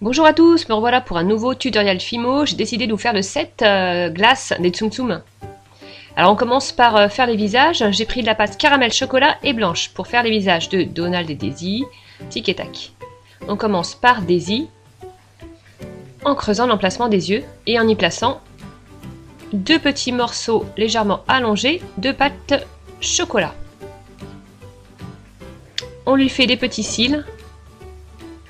Bonjour à tous, me revoilà pour un nouveau tutoriel Fimo. J'ai décidé de vous faire le set glace des Tsum Tsum. Alors on commence par faire les visages. J'ai pris de la pâte caramel, chocolat et blanche pour faire les visages de Donald et Daisy, tic et tac. On commence par Daisy, en creusant l'emplacement des yeux et en y plaçant deux petits morceaux légèrement allongés de pâte chocolat. On lui fait des petits cils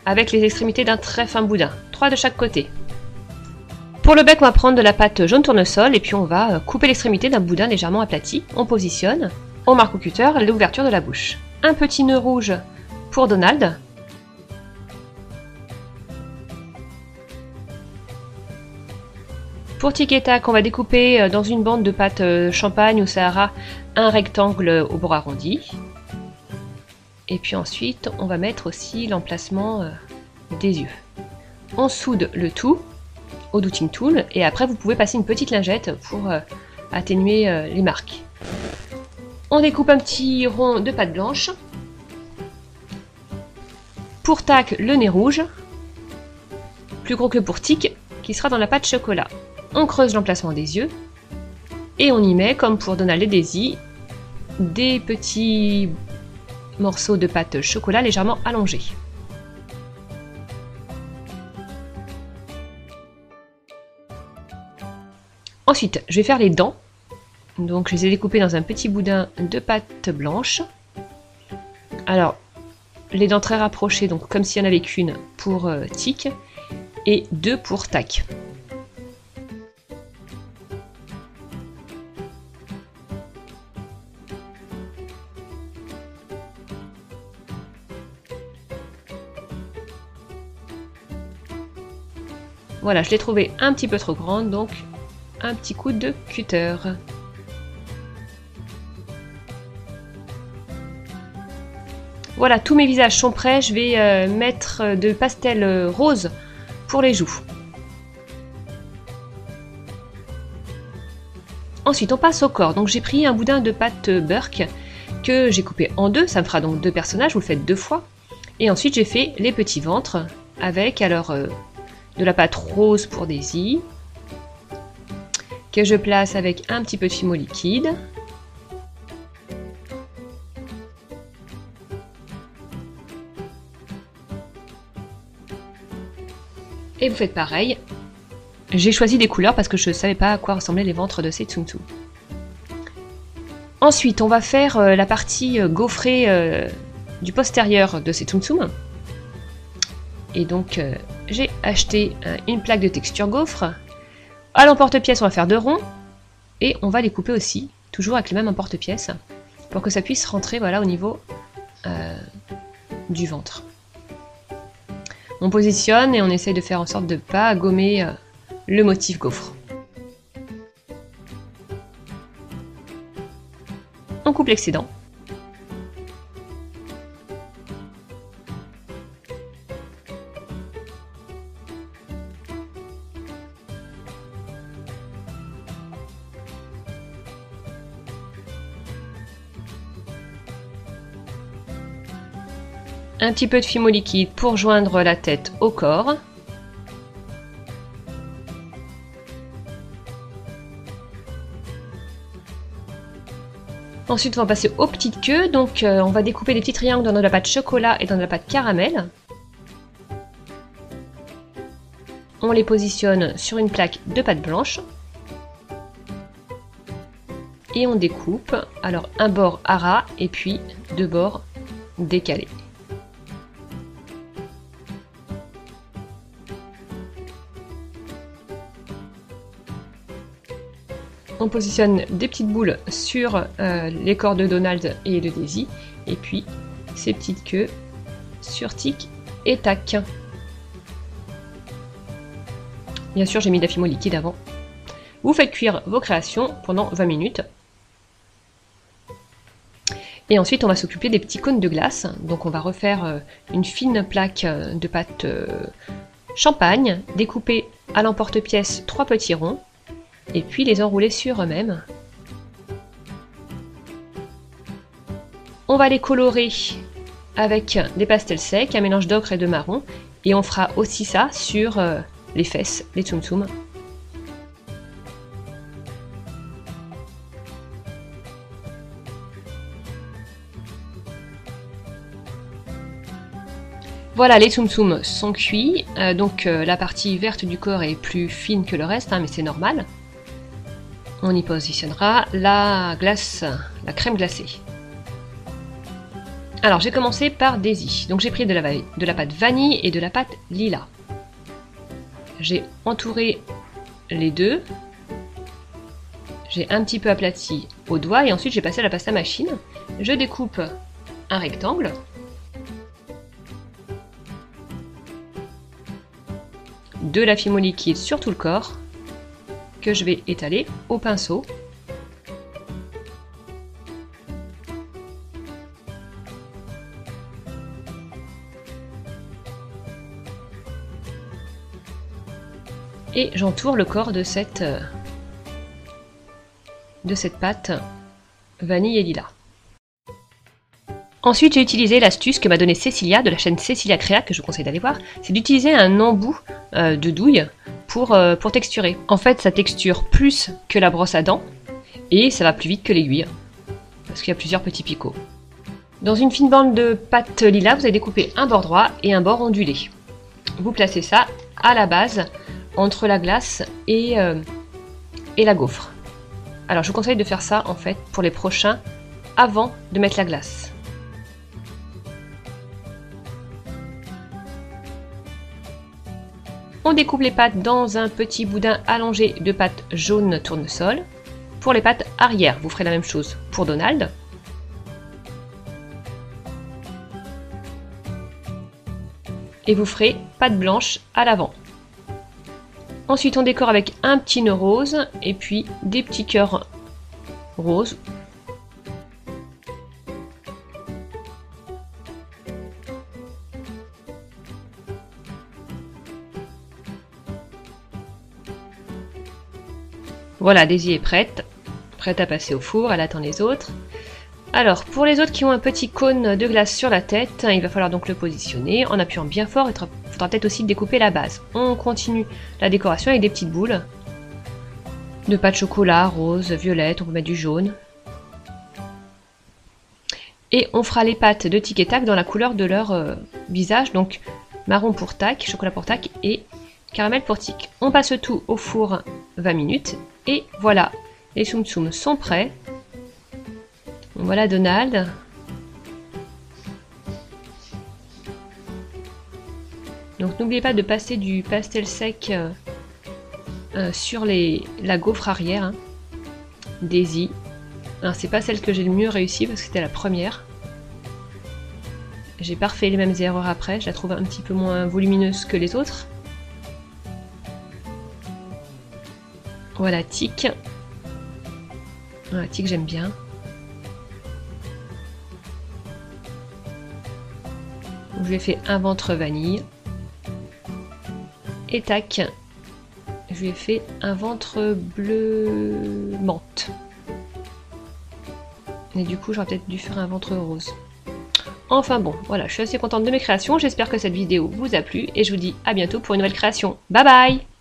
avec les extrémités d'un très fin boudin, 3 de chaque côté. Pour le bec, on va prendre de la pâte jaune tournesol et puis on va couper l'extrémité d'un boudin légèrement aplati. On positionne, on marque au cutter l'ouverture de la bouche. Un petit nœud rouge pour Donald. Pour Tic et Tac, on va découper dans une bande de pâte champagne ou Sahara un rectangle au bord arrondi. Et puis ensuite, on va mettre aussi l'emplacement des yeux. On soude le tout au douting tool et après vous pouvez passer une petite lingette pour atténuer les marques. On découpe un petit rond de pâte blanche. Pour Tac, le nez rouge, plus gros que pour Tic, qui sera dans la pâte chocolat. On creuse l'emplacement des yeux et on y met, comme pour Donald et Daisy, des petits morceaux de pâte chocolat légèrement allongés. Ensuite, je vais faire les dents. Donc, je les ai découpées dans un petit boudin de pâte blanche. Alors, les dents très rapprochées, donc comme s'il n'y en avait qu'une pour Tic et deux pour Tac. Voilà, je l'ai trouvée un petit peu trop grande, donc un petit coup de cutter. Voilà, tous mes visages sont prêts. Je vais mettre de pastel rose pour les joues. Ensuite, on passe au corps. Donc j'ai pris un boudin de pâte Burke que j'ai coupé en deux. Ça me fera donc deux personnages, vous le faites deux fois. Et ensuite, j'ai fait les petits ventres avec de la pâte rose pour Daisy, que je place avec un petit peu de Fimo liquide. Et vous faites pareil. J'ai choisi des couleurs parce que je ne savais pas à quoi ressemblaient les ventres de ces Tsum Tsum. Ensuite, on va faire la partie gaufrée du postérieur de ces Tsum Tsum. Et donc, j'ai acheté une plaque de texture gaufre. À l'emporte-pièce, on va faire deux ronds. Et on va les couper aussi, toujours avec le même emporte-pièce, pour que ça puisse rentrer voilà, au niveau du ventre. On positionne et on essaye de faire en sorte de ne pas gommer le motif gaufre. On coupe l'excédent. Un petit peu de Fimo liquide pour joindre la tête au corps. Ensuite, on va passer aux petites queues. Donc, on va découper des petits triangles dans de la pâte chocolat et dans de la pâte caramel. On les positionne sur une plaque de pâte blanche. Et on découpe. Alors, un bord à ras et puis deux bords décalés. On positionne des petites boules sur les corps de Donald et de Daisy, et puis ces petites queues sur Tic et Tac. Bien sûr, j'ai mis de la Fimo liquide avant. Vous faites cuire vos créations pendant 20 minutes. Et ensuite, on va s'occuper des petits cônes de glace. Donc on va refaire une fine plaque de pâte champagne, découper à l'emporte-pièce 3 petits ronds, et puis les enrouler sur eux-mêmes. On va les colorer avec des pastels secs, un mélange d'ocre et de marron, Et on fera aussi ça sur les fesses, les tsum tsum. Voilà, les tsum tsum sont cuits, donc la partie verte du corps est plus fine que le reste, hein, mais c'est normal. On y positionnera la glace, la crème glacée. Alors j'ai commencé par Daisy, donc j'ai pris de la pâte vanille et de la pâte lilas. J'ai entouré les deux, j'ai un petit peu aplati au doigt et ensuite j'ai passé à la pasta machine. Je découpe un rectangle. De la fimo liquide sur tout le corps que je vais étaler au pinceau. Et j'entoure le corps de cette pâte vanille et lilas. Ensuite, j'ai utilisé l'astuce que m'a donnée Cécilia de la chaîne Cécilia Créa, que je vous conseille d'aller voir, c'est d'utiliser un embout de douille pour texturer. En fait, ça texture plus que la brosse à dents et ça va plus vite que l'aiguille, parce qu'il y a plusieurs petits picots. Dans une fine bande de pâte lilas, vous allez découper un bord droit et un bord ondulé. Vous placez ça à la base, entre la glace et la gaufre. Alors, je vous conseille de faire ça, en fait, pour les prochains, avant de mettre la glace. On découpe les pâtes dans un petit boudin allongé de pâte jaune tournesol. Pour les pâtes arrière, vous ferez la même chose pour Donald. Et vous ferez pâte blanche à l'avant. Ensuite, on décore avec un petit nœud rose et puis des petits cœurs roses. Voilà, Daisy est prête à passer au four, elle attend les autres. Alors, pour les autres qui ont un petit cône de glace sur la tête, il va falloir donc le positionner en appuyant bien fort. Il faudra peut-être aussi découper la base. On continue la décoration avec des petites boules de pâte chocolat, rose, violette, on peut mettre du jaune. Et on fera les pâtes de Tic et Tac dans la couleur de leur visage, donc marron pour Tac, chocolat pour Tac et caramel pour Tic. On passe tout au four 20 minutes et voilà, les tsum tsum sont prêts. Voilà Donald. Donc n'oubliez pas de passer du pastel sec sur la gaufre arrière. Hein. Daisy. C'est pas celle que j'ai le mieux réussi parce que c'était la première. J'ai pas refait les mêmes erreurs après, je la trouve un petit peu moins volumineuse que les autres. Voilà Tic. Voilà Tic, j'aime bien. Je lui ai fait un ventre vanille. Et Tac, je lui ai fait un ventre bleu menthe. Et du coup, j'aurais peut-être dû faire un ventre rose. Enfin bon, voilà, je suis assez contente de mes créations. J'espère que cette vidéo vous a plu et je vous dis à bientôt pour une nouvelle création. Bye bye!